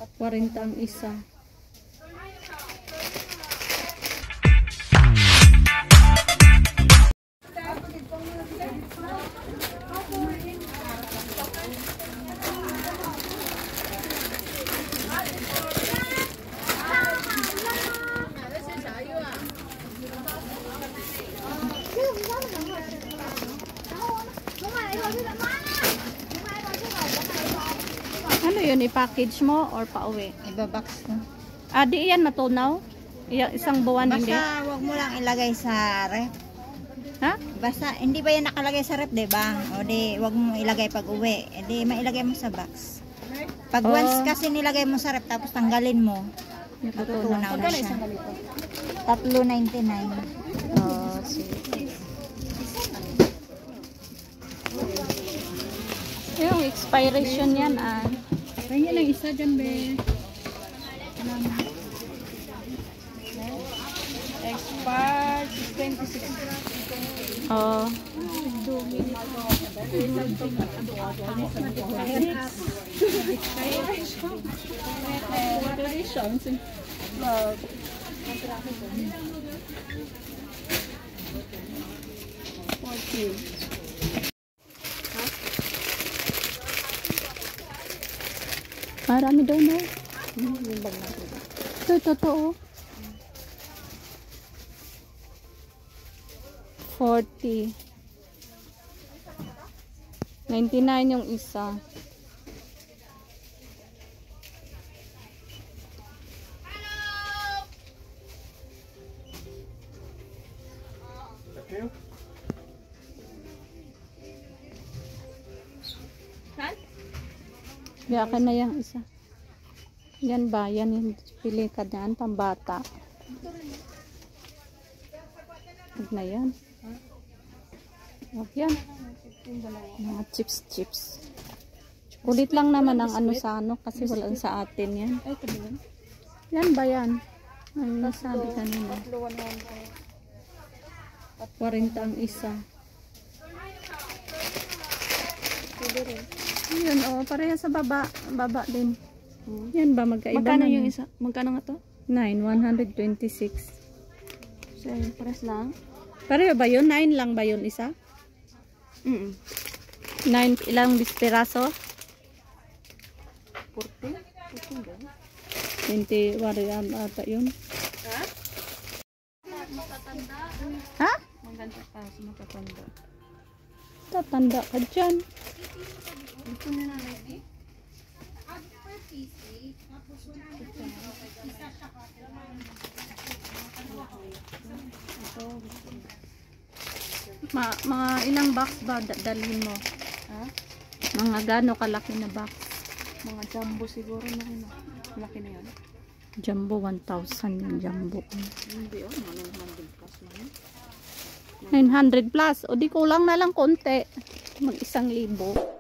40 ang isa. Ano yun, i-package mo or pauwi? Ibabox mo. Ah, di yan matunaw? Isang buwan hindi? Basta wag mo lang ilagay sa ref. Ha? Basta hindi ba yan nakalagay sa ref, 'di ba? O di wag mo ilagay pag uwi. E di mailagay mo sa box. Pag once kasi nilagay mo sa ref tapos tanggalin mo, matutunaw na siya. 3.99. Oh, sige. Yung expiration yan ah. Tingin lang isa dyan, be. Expired 26. Oh. Marami daw na. Ito, totoo. 40. 99 yung isa. Yakan na yung isa. Yan ba? Yan yung pili ka dyan, pambata. Huwag na yan. Huwag yan. Mga chips. Kulit lang naman ang ano sa ano kasi wala sa atin yan. Yan ba yan? Ang nasabi kanina. 40 ang isa. Yun, oh, pareha sa baba din. Yan ba, magkaiba Magkano na yung isa? Magkano nga to? 9,126. So, pares lang? Pareho ba yun? 9 lang ba yun isa? 9 ilang piraso? 40? 40 ba? 20 wariam ata yun. Ha? Ha? Maganda pa sa matatanda. Tatanda ka dyan. Ito na namin eh. Mga ilang box ba dalhin mo? Ha? Mga gano kalaki na box? Mga jumbo siguro na rin. Malaki na yun. Jumbo 1,000 yung jumbo. Hindi oh, 900 plus lang. 900 plus. O di kulang na lang konti. Mag 1,000.